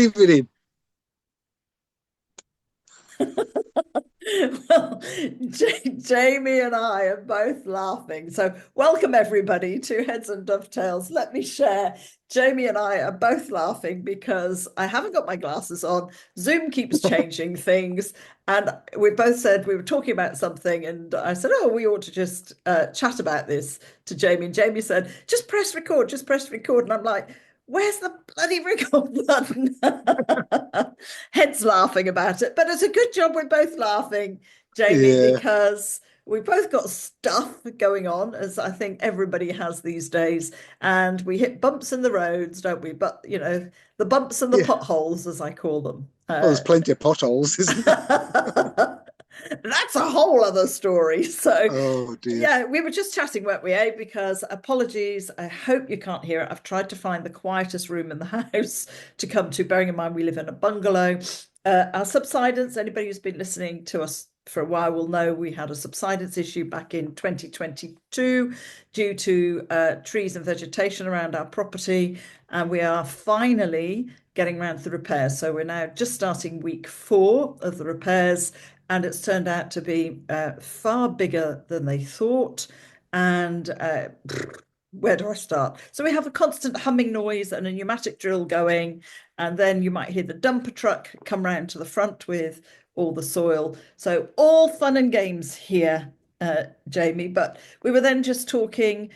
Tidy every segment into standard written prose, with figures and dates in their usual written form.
Evening. Well, Jamie and I are both laughing. So, welcome everybody to Heads and Dovetails. Let me share. Jamie and I are both laughing because I haven't got my glasses on. Zoom keeps changing things. And we both said we were talking about something. And I said, oh, we ought to just chat about this to Jamie. And Jamie said, just press record, just press record. And I'm like, where's the bloody record button? Heads laughing about it. But it's a good job we're both laughing, Jamie, Yeah, because we've both got stuff going on, as I think everybody has these days. And we hit bumps in the roads, don't we? But, the bumps and the yeah. potholes, as I call them. Well, there's plenty of potholes, isn't there? That's a whole other story. So, Oh dear. yeah, we were just chatting, weren't we, eh? Because apologies, I hope you can't hear it. I've tried to find the quietest room in the house to come to, bearing in mind we live in a bungalow. Our subsidence, anybody who's been listening to us for a while will know we had a subsidence issue back in 2022 due to trees and vegetation around our property. And we are finally getting around to the repairs. So we're now just starting week 4 of the repairs, and it's turned out to be far bigger than they thought. And where do I start? So we have a constant humming noise and a pneumatic drill going, and then you might hear the dumper truck come round to the front with all the soil. So all fun and games here, Jamie. But we were then just talking,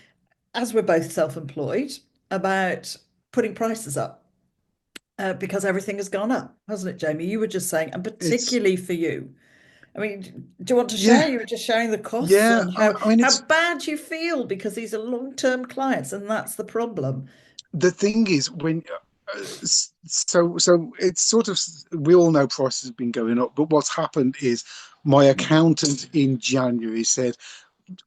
as we're both self-employed, about putting prices up because everything has gone up, hasn't it, Jamie? You were just saying, and It's particularly for you. I mean, do you want to share? yeah, You were just sharing the costs yeah. and I mean, how it's bad you feel because these are long-term clients, and that's the problem. the thing is when so it's sort of we all know prices have been going up, but what's happened is my accountant in January said,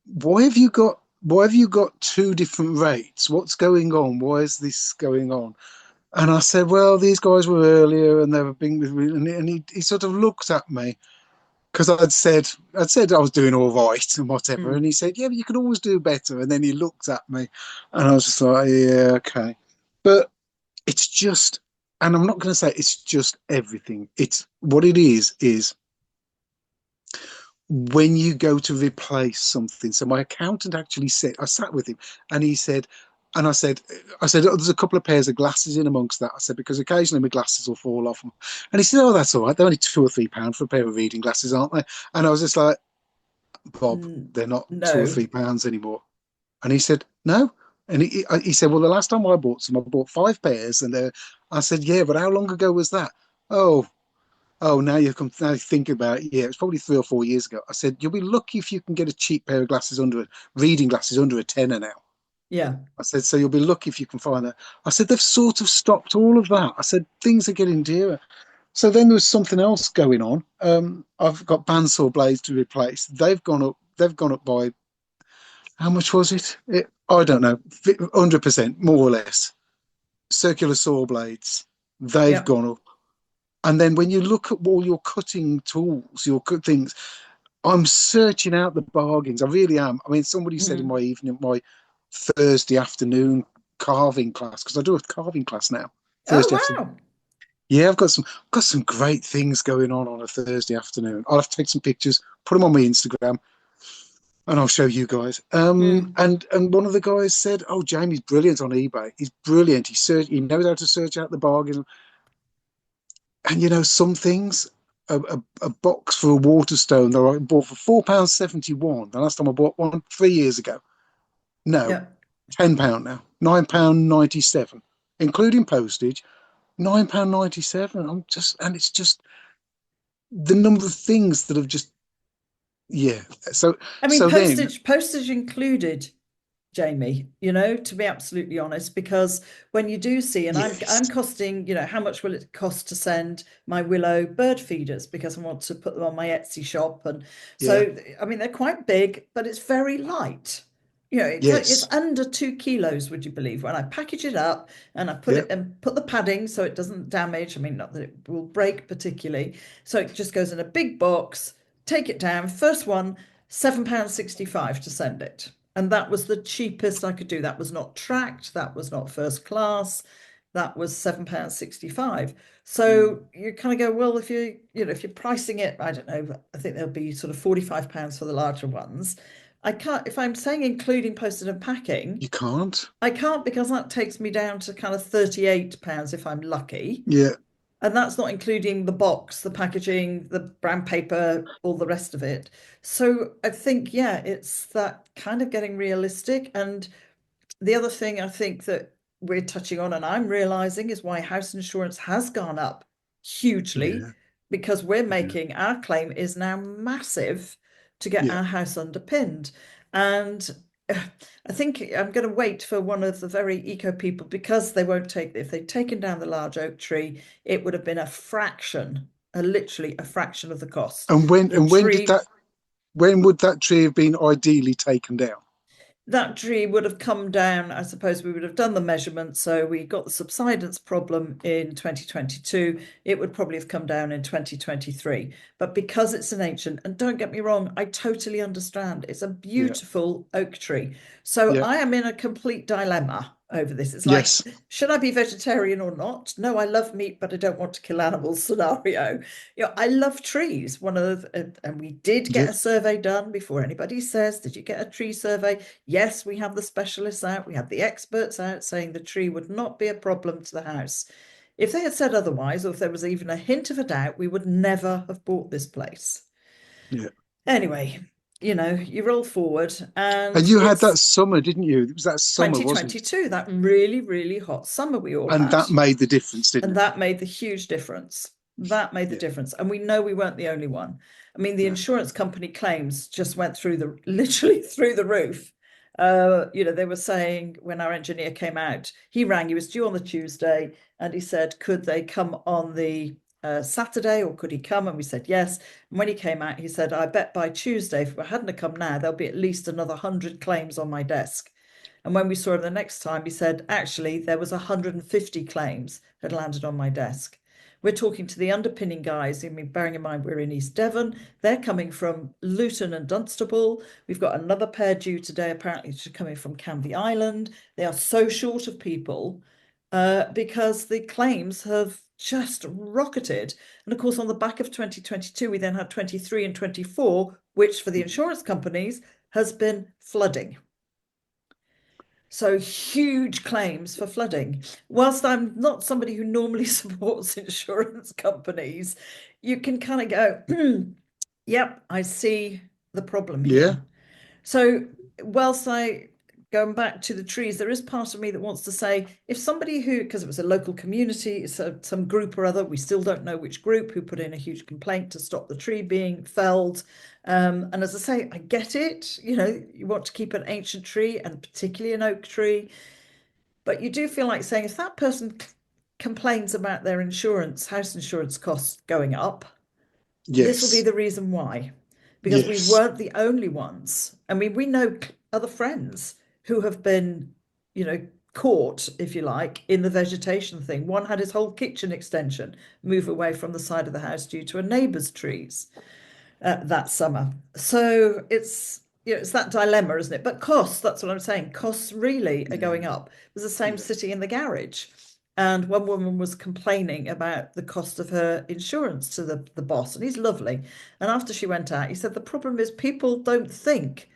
why have you got two different rates? What's going on? Why is this going on?" And I said, well, these guys were earlier and they were being with me, and he sort of looked at me because I'd said I was doing all right and whatever, and Mm. he said, yeah, but you can always do better. And then he looked at me, and I was just like, yeah, okay, but it's just, and I'm not going to say it's just everything. It's what it is when you go to replace something. So my accountant actually said, I sat with him, and he said, and I said, oh, there's a couple of pairs of glasses in amongst that. I said, because occasionally my glasses will fall off. And he said, oh, that's all right. They're only £2 or £3 for a pair of reading glasses, aren't they? And I was just like, Bob, they're not two or No. three pounds anymore. And he said, no. And he said, well, the last time I bought some, I bought 5 pairs. And I said, yeah, but how long ago was that? Oh, oh, now you think about it. Yeah, it's probably 3 or 4 years ago. I said, you'll be lucky if you can get a cheap pair of glasses reading glasses under a tenner now. Yeah. I said, so you'll be lucky if you can find that. I said, they've sort of stopped all of that. I said, things are getting dearer. So then there was something else going on. I've got bandsaw blades to replace. They've gone up. They've gone up by how much was it? I don't know, 100%, more or less. Circular saw blades. They've Yeah. gone up. And then when you look at all your cutting tools, your cut things, I'm searching out the bargains. I really am. I mean, somebody said in Mm. my Thursday afternoon carving class, because I do a carving class now, Oh, Thursday afternoon. wow. Yeah, I've got some great things going on a Thursday afternoon. I'll have to take some pictures, put them on my Instagram, and I'll show you guys. Mm. And one of the guys said, "Oh, Jamie's brilliant on eBay. He's brilliant. He knows how to search out the bargain. And some things, a box for a Waterstone that I bought for £4.71. The last time I bought one 3 years ago. No, Yeah. £10 now, £9.97, including postage. £9.97. And it's just the number of things that have just, yeah. So I mean, so then, postage included, Jamie, to be absolutely honest, because when you do see, and yes, I'm costing, how much will it cost to send my willow bird feeders because I want to put them on my Etsy shop. And yeah, so, I mean, they're quite big, but it's very light. It's yes, under 2 kilos, would you believe? When I package it up and I put yeah. it and put the padding so it doesn't damage. I mean, not that it will break particularly. So it just goes in a big box, take it down. First one, £7.65 to send it. And that was the cheapest I could do. That was not tracked. That was not first class. that was £7.65. So you kind of go, well, if if you're pricing it, I don't know, I think there'll be sort of £45 for the larger ones. I can't, if I'm saying including postage and packing, You can't. I can't, because that takes me down to kind of £38 if I'm lucky. Yeah, And that's not including the box, the packaging, the brown paper, all the rest of it. So I think, yeah, it's that kind of getting realistic. And the other thing I think that we're touching on, and I'm realizing, is why house insurance has gone up hugely, yeah, because we're yeah, making our claim is now massive to get yeah, our house underpinned. And I think I'm going to wait for one of the very eco people, because they won't take, if they'd taken down the large oak tree, it would have been a fraction, literally a fraction of the cost. and when The and when did tree that when would that tree have been ideally taken down? that tree would have come down, I suppose we would have done the measurement. So we got the subsidence problem in 2022. It would probably have come down in 2023. But because it's an ancient, and don't get me wrong, I totally understand. It's a Yeah, beautiful oak tree. So yeah, I am in a complete dilemma over this. It's like, yes, should I be vegetarian or not? No, I love meat, but I don't want to kill animals scenario. I love trees. And we did yeah, get a survey done. Before anybody says, did you get a tree survey? Yes, we have the specialists out, we have the experts out saying the tree would not be a problem to the house. If they had said otherwise, or if there was even a hint of a doubt, we would never have bought this place. yeah. Anyway, you roll forward, And and you had that it's summer, didn't you? It was that summer, wasn't it? 2022, that really, really hot summer we all And had. that made the difference, didn't And it? that made the huge difference. That made the Yeah, difference. And we know we weren't the only one. I mean, the no, insurance company claims just went through the literally through the roof. They were saying, when our engineer came out, he rang, he was due on the Tuesday, and he said, could they come on the Saturday, or could he come? And we said yes. And when he came out, he said, I bet by Tuesday, if we hadn't have come now, there'll be at least another 100 claims on my desk. And when we saw him the next time, he said, actually, there was 150 claims had landed on my desk. We're talking to the underpinning guys. I mean, bearing in mind we're in East Devon, they're coming from Luton and Dunstable. We've got another pair due today, apparently, coming from Canvey Island. They are so short of people because the claims have just rocketed. And of course, on the back of 2022, we then had 23 and 24, which for the insurance companies has been flooding. So huge claims for flooding. Whilst I'm not somebody who normally supports insurance companies, you can kind of go, yep, I see the problem yeah, here. So whilst going back to the trees, there is part of me that wants to say, if somebody who, because it was a local community, it's some group or other, we still don't know which group, who put in a huge complaint to stop the tree being felled. And as I say, I get it. You want to keep an ancient tree, and particularly an oak tree, but you do feel like saying, if that person complains about their house insurance costs going up, this will be yes, the reason why, because we yes. weren't the only ones. I mean, we know other friends who have been, caught, if you like, in the vegetation thing. One had his whole kitchen extension move away from the side of the house due to a neighbour's trees that summer. So it's that dilemma, isn't it? But costs, that's what I'm saying. Costs really are Yeah, going up. It was the same yeah. sitting in the garage. And one woman was complaining about the cost of her insurance to the boss, and he's lovely. And after she went out, he said, the problem is people don't think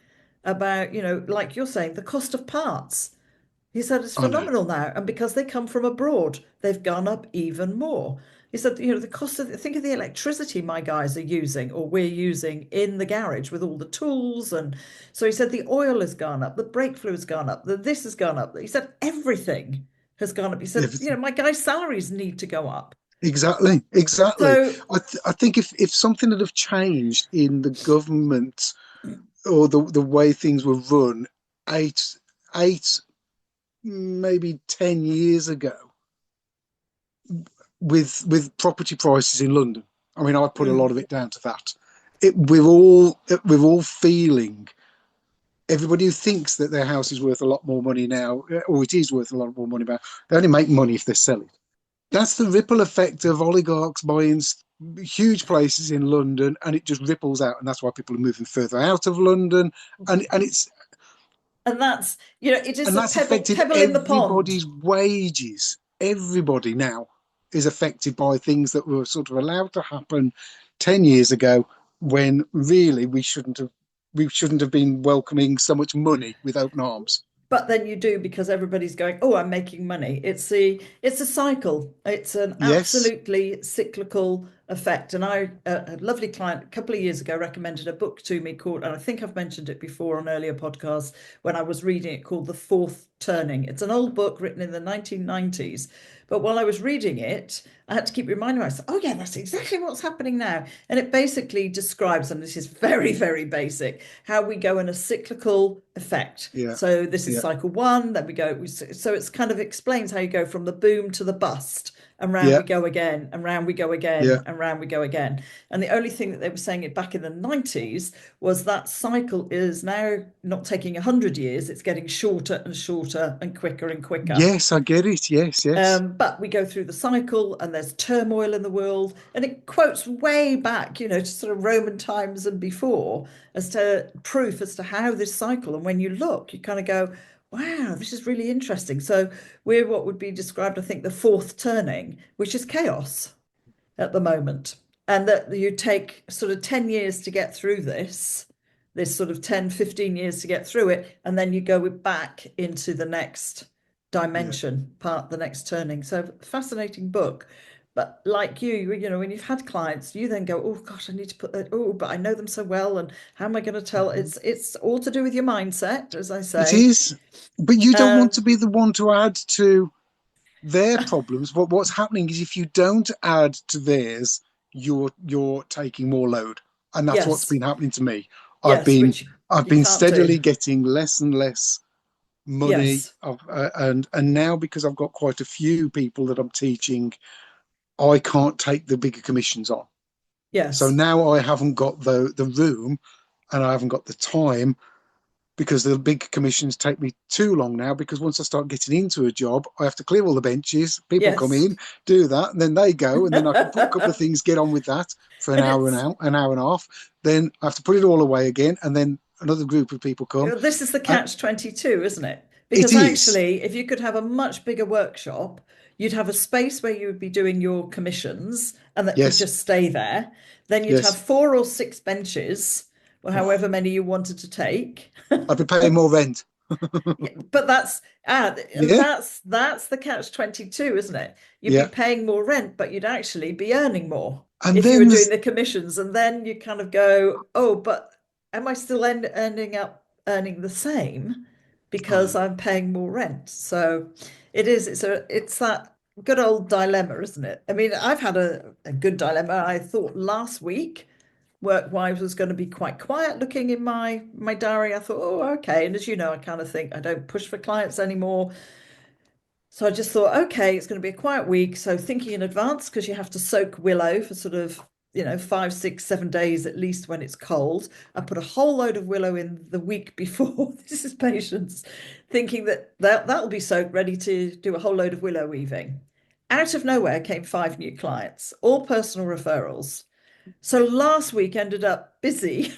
about, like you're saying, the cost of parts. He said it's I know. phenomenal now, and because they come from abroad, they've gone up even more. He said, the cost of, think of the electricity my guys are using, or we're using in the garage with all the tools. And so he said the oil has gone up, the brake fluid has gone up, this has gone up. He said everything has gone up. He said, Everything. my guys' salaries need to go up. Exactly, exactly. So, I think if something had have changed in the government or the way things were run eight maybe 10 years ago with property prices in London, I mean, I put a lot mm, of it down to that. We're all feeling. Everybody who thinks that their house is worth a lot more money now, or it is worth a lot more money now, they only make money if they sell it. That's the ripple effect of oligarchs buying huge places in London, and it just ripples out, and that's why people are moving further out of London, and and that's, it is and the that's pebble affected pebble in the pond. everybody's wages. everybody now is affected by things that were sort of allowed to happen 10 years ago, when really we shouldn't have been welcoming so much money with open arms. But then you do, because everybody's going, oh, I'm making money. It's a cycle. It's an Yes. absolutely cyclical effect. And a lovely client a couple of years ago recommended a book to me called, and I think I've mentioned it before on earlier podcasts when I was reading it, called The Fourth Turning. It's an old book written in the 1990s. But while I was reading it, I had to keep reminding myself, oh, yeah, that's exactly what's happening now. And it basically describes, and this is very, very basic, how we go in a cyclical effect. Yeah. So this is Yeah. cycle one, then we go, so it's kind of explains how you go from the boom to the bust, and round Yeah. we go again, and round we go Yeah. again, and round we go again. And the only thing that they were saying it back in the 90s was that cycle is now not taking 100 years, it's getting shorter and shorter and quicker and quicker. Yes, I get it. Yes. Yes. But we go through the cycle, and there's turmoil in the world, and it quotes way back, to sort of Roman times and before, as to proof as to how this cycle. And when you look, you kind of go, wow, this is really interesting. So we're what would be described, I think, the fourth turning, which is chaos at the moment. And that you take sort of 10 years to get through this sort of 10, 15 years to get through it. And then you go back into the next Yeah. dimension, the next turning. So fascinating book. But like you, when you've had clients, you then go, oh gosh, I need to put that. Oh, but I know them so well, and how am I going to tell? Mhm. It's all to do with your mindset, as I It say. is, but you don't want to Um, be the one to add to their problems. What's happening is, if you don't add to theirs, you're taking more load, and that's what's yes, been happening to me. I've yes, been which I've you been can't steadily do. getting less and less money, Yes, and now, because I've got quite a few people that I'm teaching, I can't take the bigger commissions on. So yes. now I haven't got the room, and I haven't got the time, because the big commissions take me too long now. Because once I start getting into a job, I have to clear all the benches. People come Yes. in, do that, and then they go, and then I can put a couple of And things, get on with that for it's an hour and a half. Then I have to put it all away again, and then another group of people come. this is the Uh, catch 22, isn't it? it Because is, actually, if you could have a much bigger workshop, you'd have a space where you would be doing your commissions and that could yes, just stay there. Then you'd have yes. 4 or 6 benches, or Oh, however many you wanted to take. I'd be paying more rent. Yeah, but and Yeah, that's the catch 22, isn't it? You'd be yeah. paying more rent, but you'd actually be earning more And if you were then doing there's the commissions. And then you kind of go, oh, but am I still ending up earning the same I because know. I'm paying more rent? So it's that good old dilemma, isn't it? I mean, I've had a good dilemma. I thought last week work-wise was going to be quite quiet looking in my diary. I thought, oh, okay. And as you know, I kind of think I don't push for clients anymore. So I just thought, okay, it's going to be a quiet week. So thinking in advance, because you have to soak willow for sort of, 5, 6, 7 days at least when it's cold. I put a whole load of willow in the week before. This is patience, thinking that'll be soaked, ready to do a whole load of willow weaving. Out of nowhere came 5 new clients, all personal referrals. So last week ended up busy.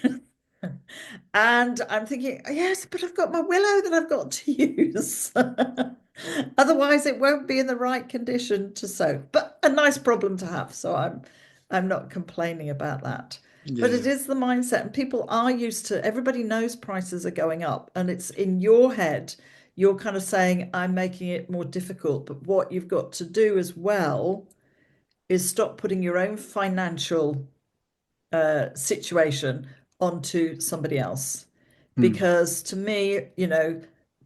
And I'm thinking, yes, but I've got my willow that I've got to use. Otherwise, it won't be in the right condition to soak. But a nice problem to have. So I'm not complaining about that. But it Yeah. is the mindset, and people are used to, everybody knows prices are going up, and it's in your head. You're kind of saying, I'm making it more difficult. But what you've got to do as well is stop putting your own financial situation onto somebody else. Hmm. Because to me,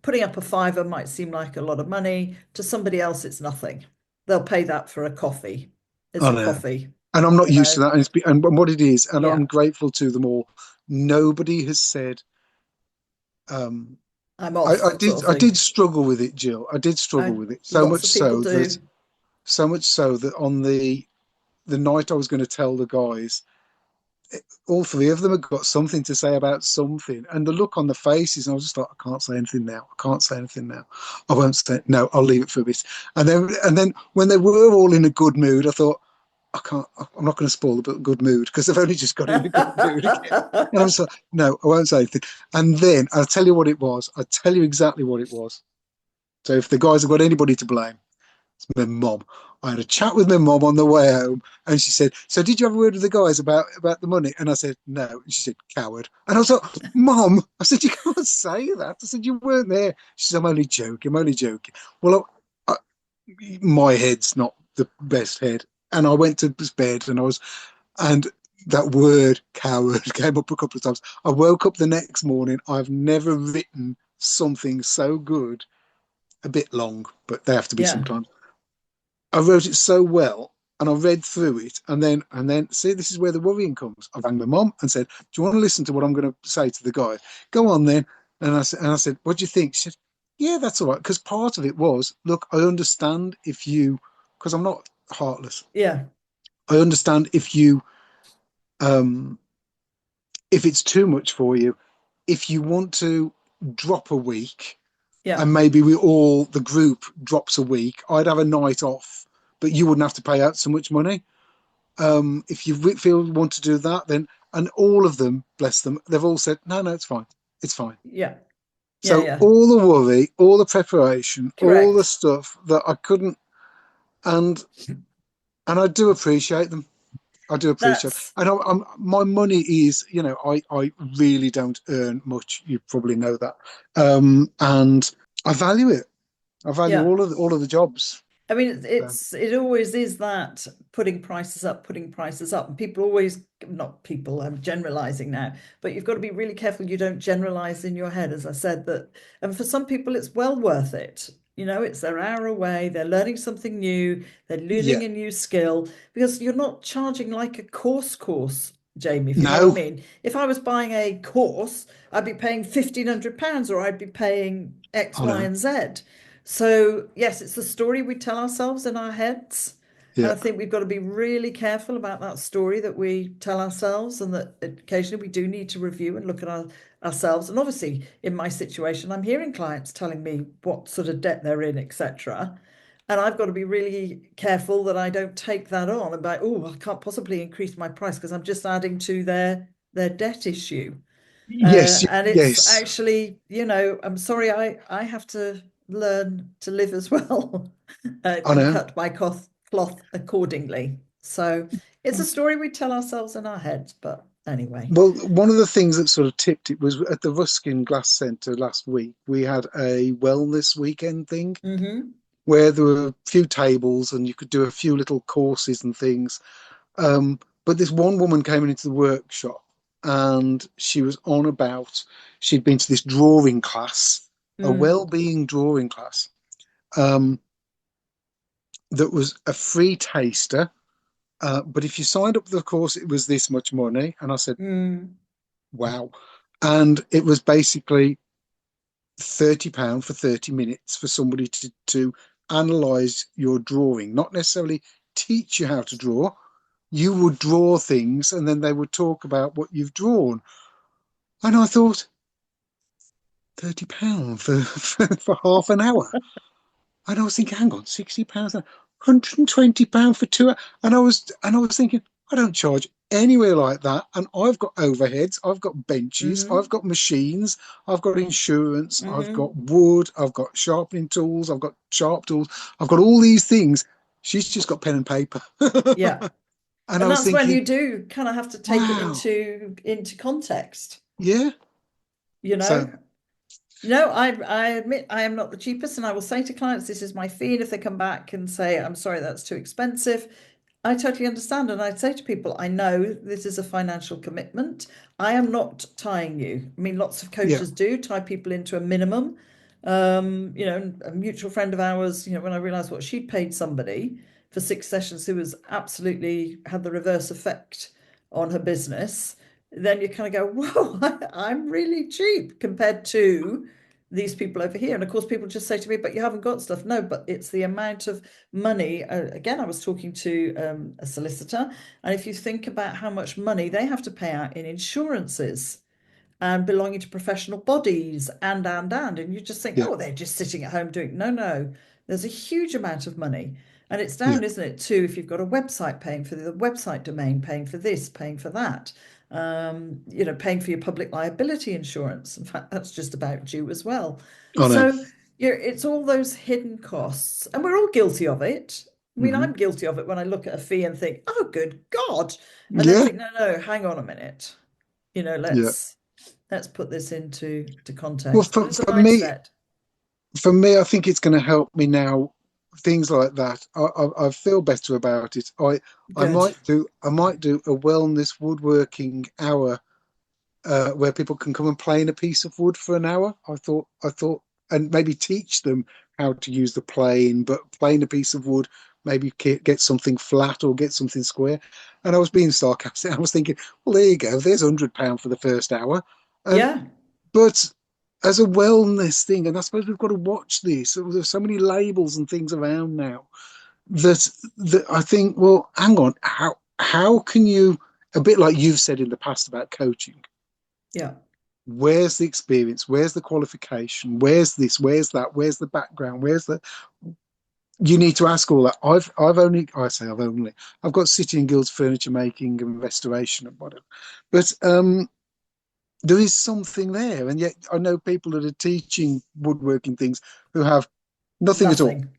putting up a fiver might seem like a lot of money. To somebody else, it's nothing. They'll pay that for a coffee. It's I a know. coffee, And I'm not you used to know. that. And what it is, and Yeah, I'm grateful to them all. Nobody has said, um, I'm I, off, I sort did of I thing. did struggle with it, Jill. I did struggle I with it, Lots of people do. so much so that on the night I was going to tell the guys, all three of them had got something to say about something, and the look on the faces, and I was just like, I can't say anything now. I can't say anything now. I won't say no. I'll leave it for a bit. And then when they were all in a good mood, I thought, I can't. I'm not going to spoil the good mood, because they've only just got in a good mood again. And I was like, no, I won't say anything. And then I'll tell you what it was. I'll tell you exactly what it was. So if the guys have got anybody to blame, It's my mum. I had a chat with my mum on the way home, and she said, "So did you have a word with the guys about the money?" And I said, "No." And she said, "Coward." And I was like, "Mum," I said, "You can't say that." I said, "You weren't there." She said, "I'm only joking. I'm only joking." Well, my head's not the best head, and I went to bed, and that word "coward" came up a couple of times. I woke up the next morning. I've never written something so good. A bit long, but they have to be Yeah. sometimes. I wrote it so well, and I read through it, and then see, this is where the worrying comes. I rang my mum and said, "Do you want to listen to what I'm going to say to the guy?" "Go on then." And I said, "What do you think?" She said, "Yeah, that's all right." Because part of it was, look, I understand if you, because I'm not heartless. Yeah. I understand um, if it's too much for you, if you want to drop a week, Yeah. and maybe the group drops a week, I'd have a night off, but you wouldn't have to pay out so much money. If you feel you want to do that, then, and all of them, bless them, they've all said, "No, no, it's fine. It's fine." Yeah. Yeah. So Yeah. all the worry, all the preparation, all the Correct. stuff that I couldn't, and and I do appreciate them. I do appreciate, That's and my money is, I really don't earn much. You probably know that, and I value it. I value yeah. all of the jobs. I mean, So, it always is that putting prices up, and people always, not people, I'm generalizing now, but you've got to be really careful you don't generalize in your head, as I said, that, and for some people it's well worth it. It's their hour away, they're learning something new, they're yeah, learning a new skill, because you're not charging like a course, Jamie, if you know what I no, mean. If I was buying a course, I'd be paying £1,500 or I'd be paying X, I Y, know, and Z. So, yes, it's the story we tell ourselves in our heads. And yeah, I think we've got to be really careful about that story that we tell ourselves, and that occasionally we do need to review and look at ourselves. And obviously, in my situation, I'm hearing clients telling me what sort of debt they're in, etc. And I've got to be really careful that I don't take that on and be, oh, I can't possibly increase my price because I'm just adding to their debt issue. yes, And it's yes, actually, I'm sorry, I have to learn to live as well, I and know. cut my cloth accordingly. So it's a story we tell ourselves in our heads. But anyway. Well, one of the things that sort of tipped it was at the Ruskin Glass Centre last week. We had a wellness weekend thing Mm-hmm. where there were a few tables and you could do a few little courses and things. But this one woman came into the workshop and she was on about she'd been to this drawing class, a Mm, well-being drawing class, um, that was a free taster. But if you signed up for the course, it was this much money. And I said, mm, "Wow." And it was basically £30 for 30 minutes for somebody to analyze your drawing, not necessarily teach you how to draw. You would draw things and then they would talk about what you've drawn. And I thought, £30 for half an hour. And I was thinking, hang on, £60, £120 for 2 hours. And I was thinking, I don't charge anywhere like that. And I've got overheads, I've got benches, mm-hmm, I've got machines, I've got insurance, I've mm-hmm. got wood, I've got sharpening tools, I've got sharp tools, I've got all these things. She's just got pen and paper. Yeah. And I And was that's when thinking, you do kind of have to take it wow, into context, yeah. you know? So, I admit I am not the cheapest, and I will say to clients, this is my fee. And if they come back and say, I'm sorry, that's too expensive, I totally understand. And I'd say to people, I know this is a financial commitment. I am not tying you. I mean, lots of yeah, coaches do tie people into a minimum. A mutual friend of ours, when I realized what she'd paid somebody for 6 sessions who was absolutely had the reverse effect on her business, then you kind of go, whoa, I'm really cheap compared to these people over here. And of course, people just say to me, but you haven't got stuff. No, but it's the amount of money. Again, I was talking to a solicitor, and if you think about how much money they have to pay out in insurances and belonging to professional bodies and you just think, yeah, oh, they're just sitting at home doing, no, there's a huge amount of money. And it's yeah, down, isn't it, too, if you've got a website, paying for the website domain, paying for this, paying for that, paying for your public liability insurance. In fact, that's just about due as well. I know. So it's all those hidden costs, and we're all guilty of it. I mean, Hmm. I'm guilty of it when I look at a fee and think, "Oh, good God," and then Yeah, think, "No, no, hang on a minute. yeah. Let's put this into Well, context." But for, it's a for me, mindset. for me, I think it's going to help me now. Things like that, I feel better about it. Good. I might do a wellness woodworking hour where people can come and plane a piece of wood for an hour. I thought, and maybe teach them how to use the plane, but plane a piece of wood, maybe get something flat or get something square. And I was being sarcastic. I was thinking, well, there you go. There's £100 for the first hour. And Yeah, but as a wellness thing, and I suppose we've got to watch this. There's so many labels and things around now that I think, well, hang on, how can you, a bit like you've said in the past about coaching, yeah, where's the experience, where's the qualification, where's this, where's that, where's the background, where's the, you need to ask all that. I've got City and Guilds furniture making and restoration and whatever, but there is something there, and yet I know people that are teaching woodworking things who have nothing at all, nothing.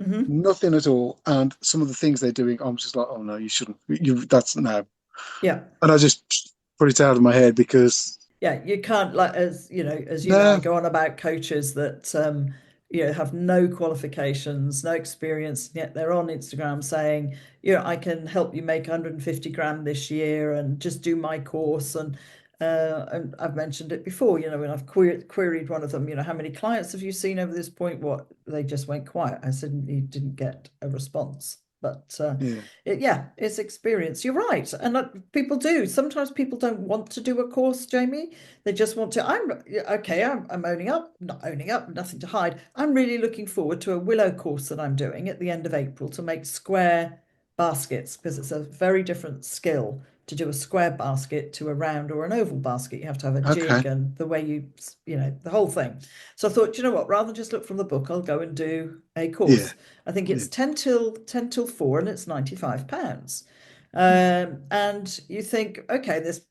Hmm. nothing at all, and some of the things they're doing, I'm just like, oh no, you shouldn't, that's no. Yeah. And I just put it out of my head because Yeah, you can't, like, as you and I no, go on about coaches that have no qualifications, no experience, yet they're on Instagram saying, I can help you make 150 grand this year and just do my course. And I've mentioned it before, when I've queried one of them, how many clients have you seen over this point? What, they just went quiet. I said, you didn't get a response. But yeah, yeah, it's experience. You're right. And people do. Sometimes people don't want to do a course, Jamie. They just want to. Okay, I'm owning up, not owning up, nothing to hide. I'm really looking forward to a willow course that I'm doing at the end of April to make square baskets, because it's a very different skill to do a square basket to a round or an oval basket. You have to have a okay, jig and the way the whole thing. So I thought, you know what, rather than just look from the book, I'll go and do a yeah, course. I think yeah, it's 10 till 4 and it's £95. And you think, okay, there's,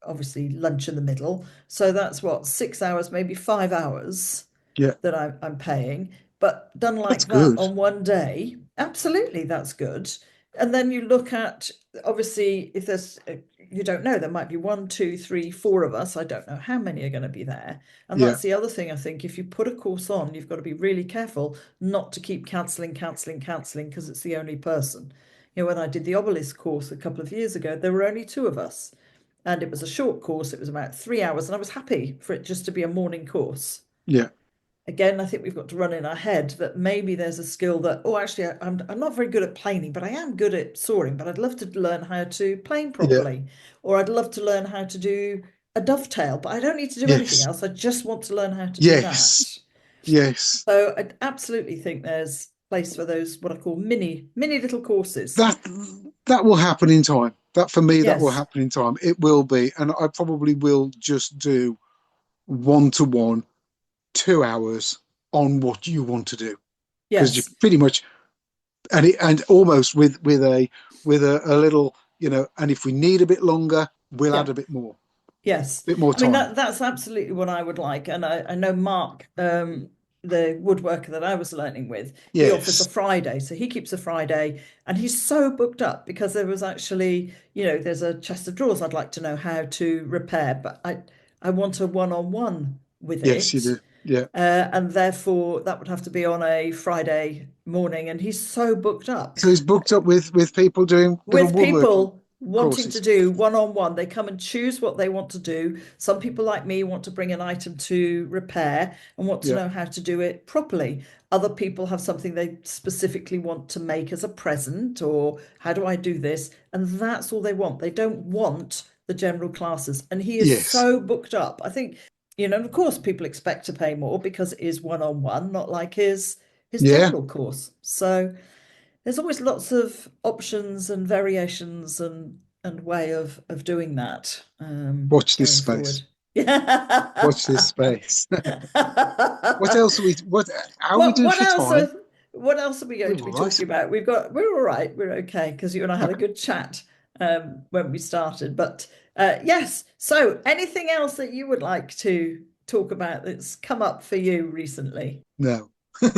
obviously lunch in the middle. So that's what, 6 hours, maybe 5 hours yeah. that I'm paying. But done That's like that good. on one day, absolutely, that's good. And then you look at, obviously, if you don't know, there might be one, two, three, four of us. I don't know how many are going to be there. And Yeah, that's the other thing, I think. If you put a course on, you've got to be really careful not to keep cancelling, cancelling, cancelling, because it's the only person. When I did the obelisk course a couple of years ago, there were only two of us. And it was a short course, it was about 3 hours, and I was happy for it just to be a morning course. yeah, Again, I think we've got to run in our head that maybe there's a skill that, oh, actually, I'm not very good at planing, but I am good at sawing, but I'd love to learn how to plane yeah, properly. Or I'd love to learn how to do a dovetail, but I don't need to do anything yes, else. I just want to learn how to do yes, that. yes. So I absolutely think there's place for those, what I call mini little courses. That that will happen in time. That for me, that will Yes, happen in time. It will be, and I probably will just do 1-to-1, 2 hours on what you want to do because you yes, pretty much and almost with a little, and if we need a bit longer, we'll add yeah. a Yes. bit more I mean, time. that's absolutely what I would like. And I know Mark, the woodworker that I was learning with, he offers a Yes, Friday. So he keeps a Friday and he's so booked up because there was actually, there's a chest of drawers I'd like to know how to repair, but I want a one-on-one with yes, you it. do. Yeah. And therefore that would have to be on a Friday morning. And he's so booked up So he's booked up with people doing little with woodworking people wanting to courses. do one-on-one. They come and choose what they want to do. Some people like me want to bring an item to repair and want to Yeah, know how to do it properly. Other people have something they specifically want to make as a present, or how do I do this? And that's all they want. They don't want the general classes. And he is yes, so booked up. I think, of course people expect to pay more because it is one-on-one, not like his yeah. general course. So there's always lots of options and variations and way of doing that, Watch this going forward. space. Watch this Yeah. space. What else are we? What? How are we What doing what for else time? are what else are we going We're to all be right. talking about? We're all right. We're okay because you and I had a Okay. good chat when we started. But yes. So anything else that you would like to talk about that's come up for you recently? No. No,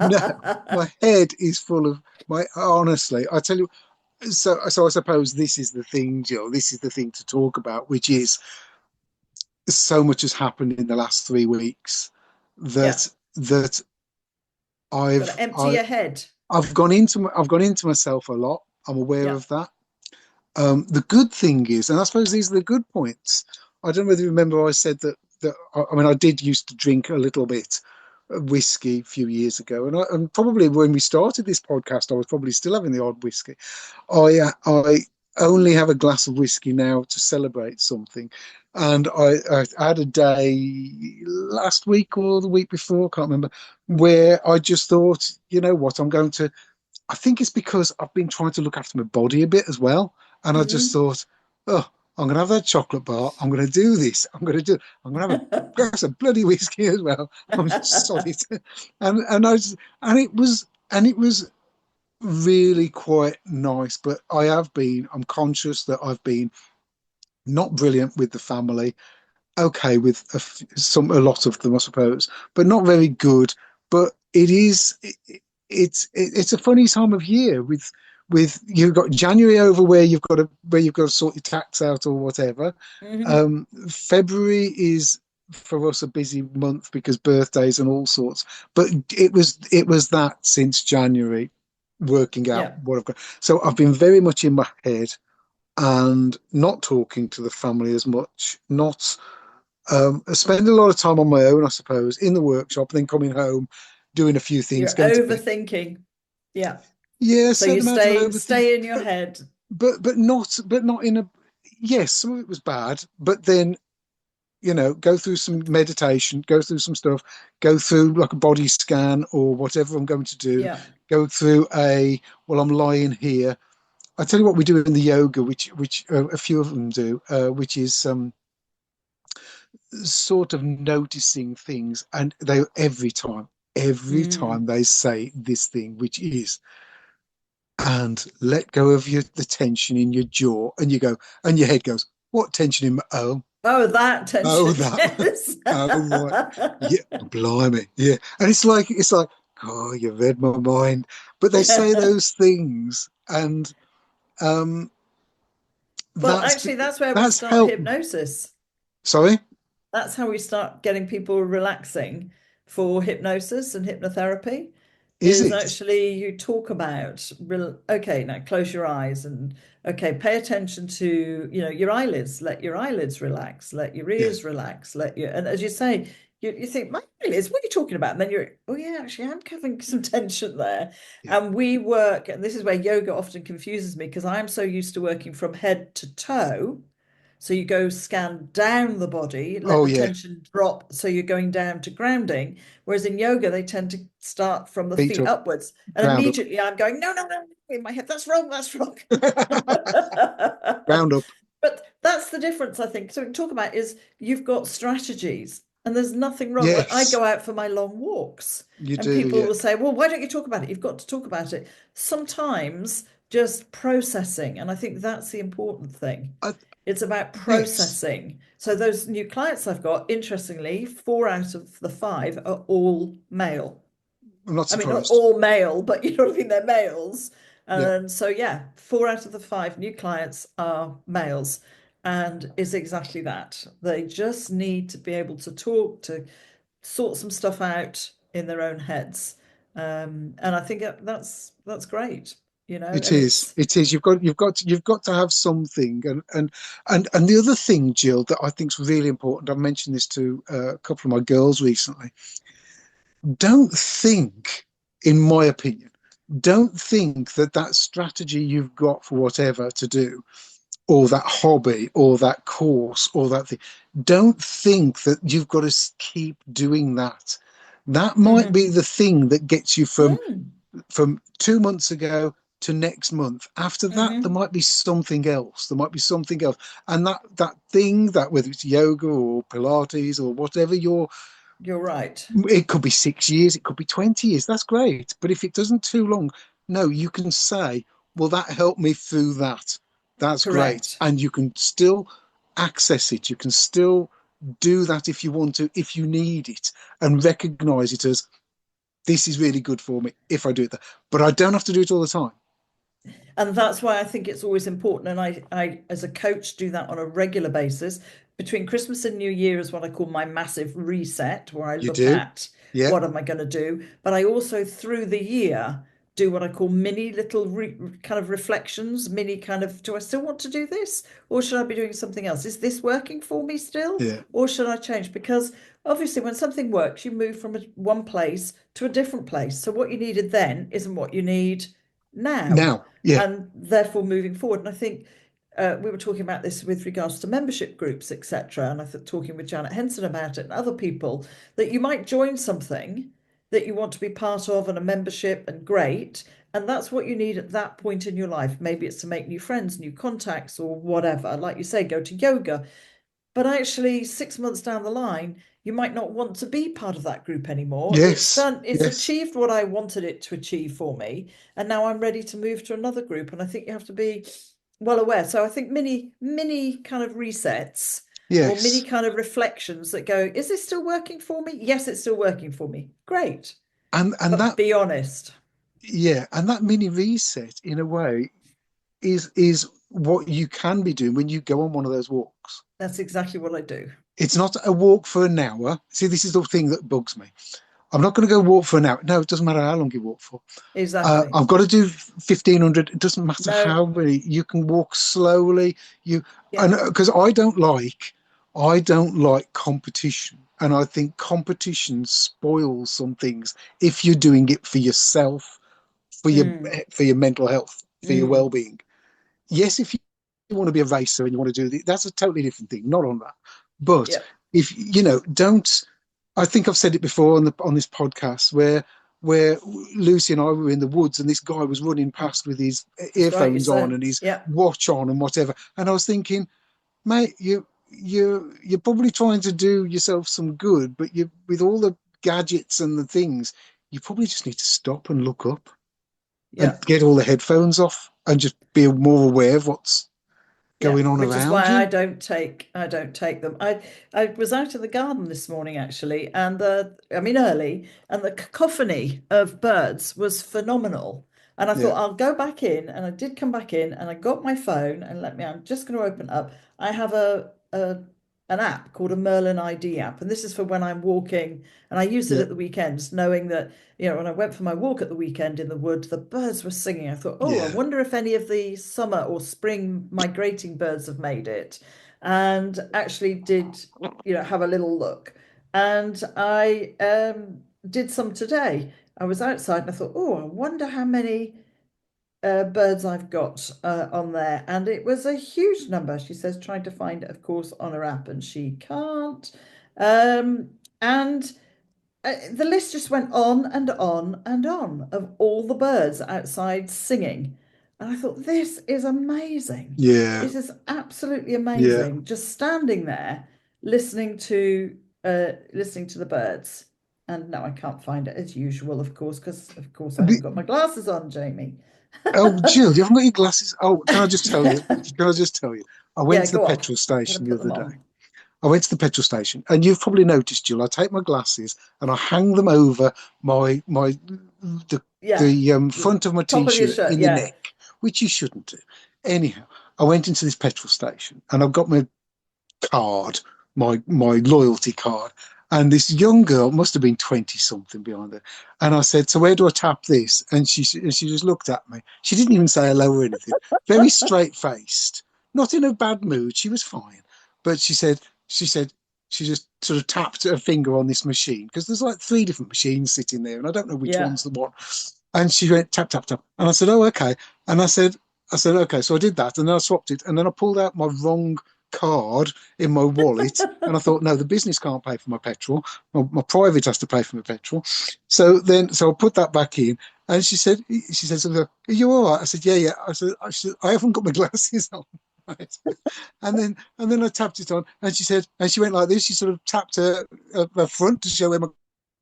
No. my head is full of my, honestly, I tell you, so I suppose this is the thing, Jill, this is the thing to talk about, which is so much has happened in the last 3 weeks Yeah, that that got to I've empty I your head. I've gone into myself a lot. I'm aware Yeah. of that. The good thing is, and I suppose these are the good points. I don't really remember I said that I mean I did used to drink a little bit of whiskey a few years ago, and probably when we started this podcast, I was probably still having the odd whiskey. I only have a glass of whiskey now to celebrate something, and I had a day last week or the week before, can't remember, where I just thought, you know what, I'm going to. I think it's because I've been trying to look after my body a bit as well. And I just Mhm. thought, oh, I'm going to have that chocolate bar. I'm going to do this. I'm going to have a glass of bloody whiskey as well. I'm just solid. And I just, and it was really quite nice. But I'm conscious that I've been not brilliant with the family, okay with a lot of them, I suppose, but not very good. But it's a funny time of year with you've got January over where you've got to sort your tax out or whatever. Mhm. February is for us a busy month because birthdays and all sorts. But it was that since January, working out Yeah. what I've got. So I've been very much in my head and not talking to the family as much, not spending a lot of time on my own, I suppose, in the workshop, then coming home, doing a few things, You're going to bed. overthinking. Yeah. Yeah, a So certain you amount of overthink, stay in your head. but not in a. Yes, some of it was bad, but then go through some meditation, go through some stuff, go through like a body scan or whatever I'm going to do. Yeah. Go through I'm lying here. I tell you what we do in the yoga, which a few of them do, which is sort of noticing things, and they every time Mm. they say this thing, which is, and let go of the tension in your jaw, and you go, and your head goes, what tension in my, Oh, that oh tension, that, yes. oh right, yeah, blimey, yeah. And it's like, oh, you read my mind. But they say those things, and um Well, that's actually, that's where we that's start helped. hypnosis. Sorry. That's how we start getting people relaxing for hypnosis and hypnotherapy Is is it? actually you talk about, okay, now close your eyes and okay, pay attention to, your eyelids, let your eyelids relax, let your Yeah, ears relax, and as you say, you think, my eyelids, what are you talking about? And then you're, oh yeah, actually, I'm having some tension there. yeah. And we work, and this is where yoga often confuses me because I'm so used to working from head to toe. So you go scan down the body, let Oh the yeah, tension drop. So you're going down to grounding. Whereas in yoga, they tend to start from the feet feet up, upwards. And ground up. immediately I'm going, no, no, no, in my head, that's wrong, that's wrong. Round up. But that's the difference, I think. So we can talk about is you've got strategies and there's nothing wrong. Like I Yes, go out for my long walks you and do. people Yeah, will say, well, why don't you talk about it? You've got to talk about it. Sometimes just processing. And I think that's the important thing. I, It's about yes. processing. So those new clients I've got, interestingly, 4 out of the 5 are all male. I'm not I mean, not surprised. all male, but you know what I mean, they're males. Yeah, And so, yeah, 4 out of the 5 new clients are males. And it's exactly that. They just need to be able to talk, to sort some stuff out in their own heads. And I think that's great, it and is. it's It is. You've got to have something. And the other thing, Jill, that I think is really important. I mentioned this to a couple of my girls recently. Don't think, in my opinion, don't think that strategy you've got for whatever to do, or that hobby, or that course, or that thing. Don't think that you've got to keep doing that. That might Mhm. be the thing that gets you Mm. from 2 months ago to next month. After that, there Mhm. might be something else. There might be something else, and that thing, that whether it's yoga or Pilates or whatever You're right. it could be 6 years, it could be 20 years. That's great, but if it doesn't too long, no, you can say, well, that helped me through that. That's great, Correct. and you can still access it. You can still do that if you want to, if you need it, and recognize it as, this is really good for me if I do it. But I don't have to do it all the time. And that's why I think it's always important. And I, as a coach, do that on a regular basis. Between Christmas and New Year is what I call my massive reset, where I You look do? at Yeah, what am I going to do. But I also, through the year, do what I call mini little kind of reflections, mini kind of, do I still want to do this? Or should I be doing something else? Is this working for me still? yeah. Or should I change? Because obviously, when something works, you move from one place to a different place. So what you needed then isn't what you need now, Now, yeah, and therefore moving forward. And I think we were talking about this with regards to membership groups, etc. And I thought talking with Janet Henson about it and other people, that you might join something that you want to be part of and a membership, and great. And that's what you need at that point in your life. Maybe it's to make new friends, new contacts, or whatever. Like you say, go to yoga. But actually, 6 months down the line, you might not want to be part of that group anymore. It's yes, done, it's yes, achieved what I wanted it to achieve for me. And now I'm ready to move to another group. And I think you have to be well aware. So I think mini kind of resets or mini yes. kind of reflections that go, is this still working for me? Yes, it's still working for me. Great. And But that, be honest. yeah, and that mini reset in a way is what you can be doing when you go on one of those walks. That's exactly what I do. It's not a walk for an hour. See, this is the thing that bugs me. I'm not going to go walk for an hour. No, it doesn't matter how long you walk for. Exactly. I've got to do 1,500. It doesn't matter No, how many. You can walk slowly. You yeah. and because I don't like competition, and I think competition spoils some things if you're doing it for yourself, Mm, for your mental health, for your mm, well-being. Yes, if you want to be a racer and you want to do it, that's a totally different thing. Not on that, but yeah. if you know, don't. I think I've said it before on this podcast where Lucy and I were in the woods and this guy was running past with his That's right. You earphones on said, and his yeah. watch on and whatever. And I was thinking, mate, you're probably trying to do yourself some good, but you with all the gadgets and the things, you probably just need to stop and look up and Yeah. get all the headphones off and just be more aware of what's Yeah, going on which is around why you. I don't take them. I was out in the garden this morning actually, and the I mean early, and the cacophony of birds was phenomenal. And I thought Yeah, I'll go back in, and I did come back in, and I got my phone and let me. I'm just going to open up. I have a an app called a Merlin ID app, and this is for when I'm walking, and I use it yeah, at the weekends, knowing that when I went for my walk at the weekend in the wood, the birds were singing. I thought, oh, I yeah. wonder if any of the summer or spring migrating birds have made it. And actually did, have a little look. And I did some today. I was outside and I thought, oh, I wonder how many birds I've got on there. And it was a huge number. She says, trying to find it, of course, on her app, and she can't. And the list just went on and on and on of all the birds outside singing. And I thought, this is amazing. Yeah, It is absolutely yeah. amazing. Just standing there listening to the birds. And no, I can't find it as usual, of course, because of course I haven't got my glasses on, Jamie. Oh, Jill, you haven't got your glasses. Oh, can I just tell you? Can I just tell you? I went Yeah, to the go on. petrol Gotta station the put other them day. on. I went to the petrol station, and you've probably noticed, Jill. I take my glasses and I hang them over my the Yeah. the front of my Top of your t-shirt shirt. in the Yeah. neck, which you shouldn't do. Anyhow, I went into this petrol station, and I've got my card, my loyalty card. And this young girl must have been 20 something behind her. And I said, so where do I tap this? And she just looked at me. She didn't even say hello or anything. Very straight faced, not in a bad mood. She was fine. But she said, she just sort of tapped her finger on this machine because there's like three different machines sitting there. And I don't know which Yeah. one's the one. And she went tap, tap, tap. And I said, oh, okay. And I said, okay. So I did that. And then I swapped it. And then I pulled out my wrong card in my wallet, and I thought, no, the business can't pay for my petrol. My private has to pay for my petrol. So I put that back in, and she said, "Are you all right?" I said, "Yeah, yeah." I haven't got my glasses on. Right. And then I tapped it on, and she went like this. She sort of tapped her front to show where my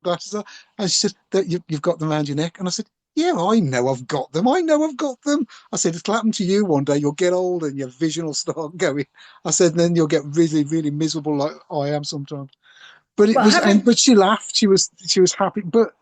glasses are, and she said that you've got them around your neck, and I said, Yeah, I know I've got them. I know I've got them. I said, it'll happen to you one day. You'll get old and your vision will start going. I said, then you'll get really, really miserable like I am sometimes. But it Well, was, and having but she laughed. She was happy. But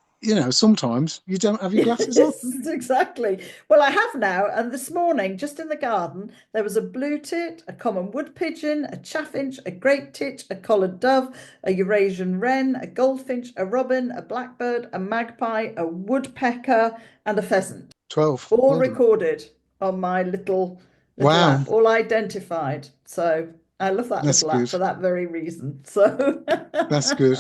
sometimes you don't have your glasses on. Yes, exactly. Well, I have now, and this morning, just in the garden, there was a blue tit, a common wood pigeon, a chaffinch, a great tit, a collared dove, a Eurasian wren, a goldfinch, a robin, a blackbird, a magpie, a woodpecker, and a pheasant, 12. all Well done. recorded on my little Wow, app, all identified. So I love that that's little app good. for that very reason. So That's good.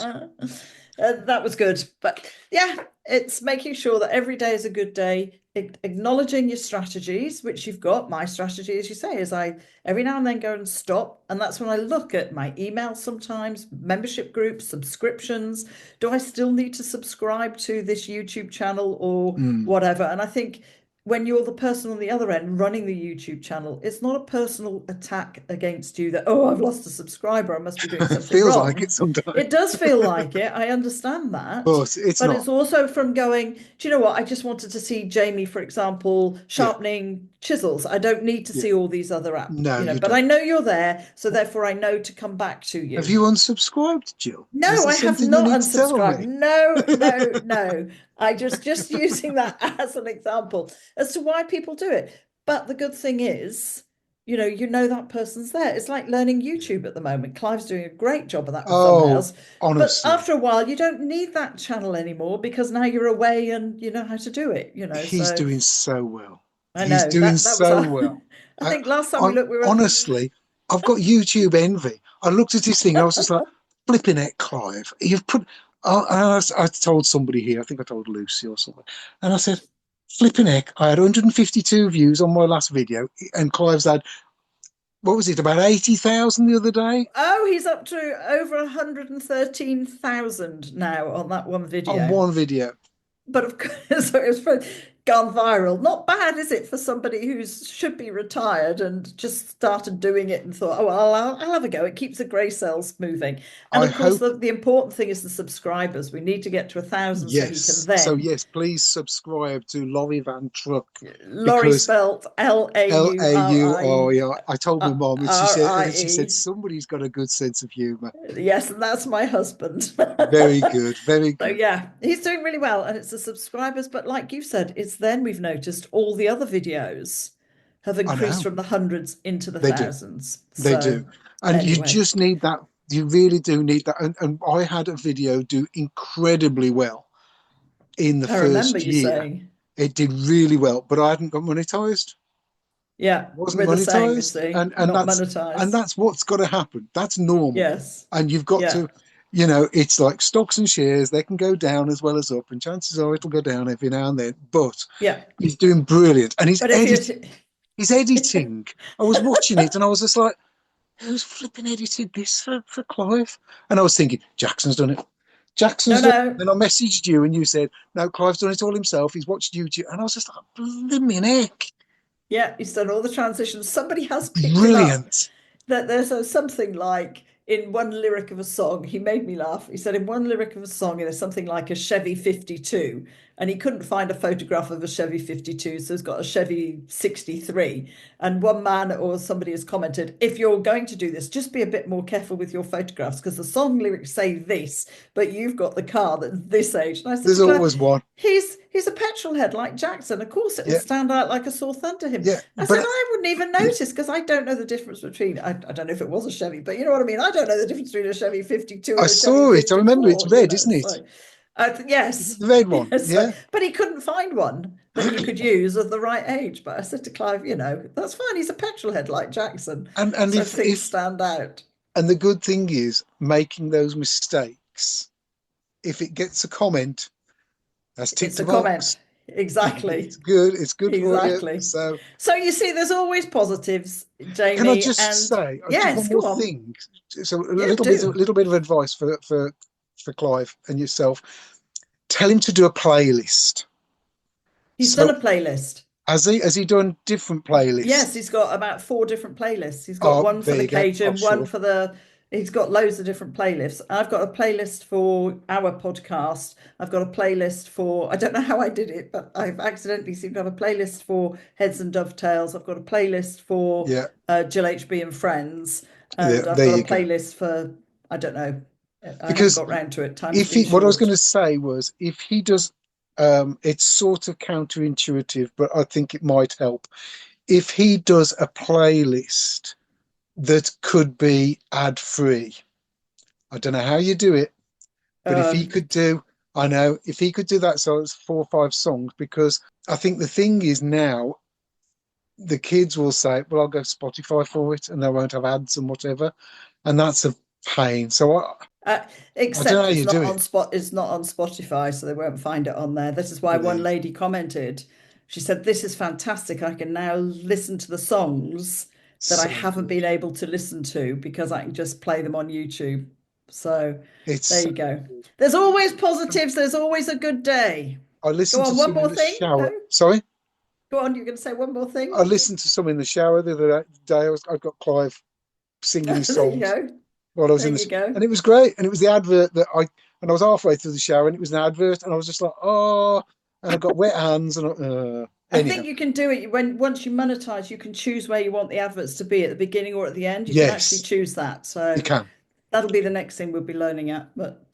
that was good. But yeah, it's making sure that every day is a good day, acknowledging your strategies, which you've got. My strategy, as you say, is I every now and then go and stop. And that's when I look at my emails sometimes, membership groups, subscriptions. Do I still need to subscribe to this YouTube channel or Mm. whatever? And I think when you're the person on the other end running the YouTube channel, it's not a personal attack against you that, oh, I've lost a subscriber, I must be doing something Feels like wrong. it sometimes, It does feel like it. I understand that. but it's But not. it's also from going, do you know what? I just wanted to see Jamie, for example, Yeah, sharpening chisels. I don't need to yeah. see all these other apps, No, you but I don't. know you're there. So therefore I know to come back to Have you. you unsubscribed, Jill? Is No, there I have something you not need to tell unsubscribed. me? No, no, no. I just using that as an example as to why people do it. But the good thing is, you know that person's there. It's like learning YouTube at the moment. Clive's doing a great job of that with Oh, thumbnails. But honestly, after a while, you don't need that channel anymore because now you're away and you know how to do it. he's So doing so well. I He's know doing that was so our well. I think last time we looked, we were Honestly, I've got YouTube envy. I looked at his thing and I was just like, flipping it, Clive. You've put. I told somebody here, I think I told Lucy or something, and I said, flipping heck, I had 152 views on my last video, and Clive's had, what was it, about 80,000 the other day oh, he's up to over 113,000 now on that one on video. one video. But of course, so it's gone viral. Not bad, is it, for somebody who should be retired and just started doing it and thought, oh, well, I'll have a go. It keeps the grey cells moving. And I of course, hope, the important thing is the subscribers. We need to get to 1,000 so he can yes. So, then. yes, please subscribe to Laurie Van Truck Laurie because spelt Lauri. Laurie. I told my mom, and she said, RIE. somebody's got a good sense of humor. Yes, and that's my husband. Very good, very So good. yeah, he's doing really well, and it's the subscribers. But like you said, it's then we've noticed all the other videos have I increased know from the hundreds into the they do. thousands. They So do. And you anyway, just need that. You really do need that. And I had a video do incredibly well in the I remember first you year. saying, It did really well, but I hadn't got monetized. yeah, Wasn't we're the same, you monetized. see, And not and monetized. that's what's got to happen. That's normal. Yes, And you've got yeah, to, it's like stocks and shares, they can go down as well as up, and chances are it'll go down every now and then. But yeah. he's doing brilliant. And But if you're, his editing. I was watching it and I was just like, who's flipping edited this for Clive? And I was thinking, Jackson's done it. no, Jackson's done it. no, Then I messaged you and you said, no, Clive's done it all himself. He's watched YouTube. And I was just like, blimmin' heck. yeah, he's done all the transitions. Somebody has picked him up. Brilliant. That there's something like in one lyric of a song, he made me laugh. He said in one lyric of a song, there's something like a Chevy 52, and he couldn't find a photograph of a Chevy 52, so he's got a Chevy 63. And one man or somebody has commented, if you're going to do this, just be a bit more careful with your photographs because the song lyrics say this, but you've got the car that's this age. And I said There's to Claire, always one. he's a petrol head like Jackson. Of course, it'll Yeah. stand out like a sore thumb to him. Yeah. I said, But I wouldn't even notice because I don't know the difference between, I don't know if it was a Chevy, but you know what I mean? I don't know the difference between a Chevy 52 I and a Chevy saw it. I remember it's 54, red, isn't it? So, yes. The red one. Yes. Yeah. But he couldn't find one that he could use of the right age. But I said to Clive, that's fine. He's a petrol head like Jackson. And So if things stand out. and the good thing is making those mistakes, if it gets a comment, that's ticked It's the a box. comment. Exactly. It's good. It's good for you. Exactly. So, So you see, there's always positives, can I Jamie. just And say just yes, one more go on. thing? So, a Yeah, do. little bit of advice for Clive and yourself. Tell him to do a playlist. He's done So, a playlist. has he done different playlists? Yes, he's got about four different playlists. He's got Oh, one for there the you go. Cajun, one Offshore. for the He's got loads of different playlists. I've got a playlist for our podcast. I've got a playlist for, I don't know how I did it, but I've accidentally seemed to have a playlist for Heads and Dovetails. I've got a playlist for Yeah, Jill HB and Friends. yeah, And I've there got a you go. playlist for, I don't know, I haven't Because got round to it. Time's if been he, what I was going short. to say was, if he does, it's sort of counterintuitive, but I think it might help. If he does a playlist that could be ad free, I don't know how you do it, but if he Um, could do, I know, if he could do that, so it's 4 or 5 songs, because I think the thing is now the kids will say, well, I'll go Spotify for it and they won't have ads and whatever. And that's a pain. So Uh, I don't know except how it's you not do on it. spot. It's not on Spotify, so they won't find it on there. This is why But there one you go. lady commented. She said, "This is fantastic. I can now listen to the songs that I So haven't good. been able to listen to because I can just play them on YouTube." So It's there so you go. good. There's always positives. There's always a good day. I Go listened to on, one some in more the thing. No, shower. Sorry? go on. You're going to say one more thing. I listened to some in the shower the other day. I got Clive singing There you songs go. while I was There in you this, go. and it was great. And it was the advert and I was halfway through the shower, and it was an advert, and I was just like, oh, and I got wet hands, and I anyhow, think you can do it when once you monetize, you can choose where you want the adverts to be at the beginning or at the end. You can actually yes, choose that. you So can. that'll be the next thing we'll be learning at. But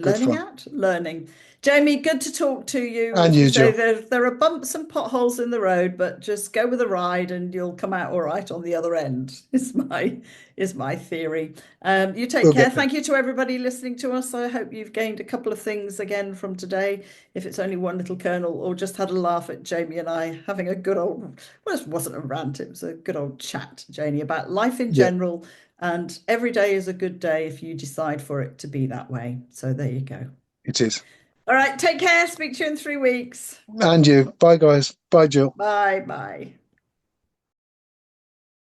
Good fun. learning. Jamie, good to talk to you. And As we you, say, Jill. there are bumps and potholes in the road, but just go with the ride and you'll come out all right on the other end. Is my theory. You take We'll care. get there. Thank you to everybody listening to us. I hope you've gained a couple of things again from today, if it's only one little kernel, or just had a laugh at Jamie and I having a good old, well, it wasn't a rant, it was a good old chat, Janie, about life in Yeah, general. And every day is a good day if you decide for it to be that way. So there you go. it is. All right, take care. Speak to you in 3 weeks. And you. Bye, guys. Bye, Jill. Bye bye.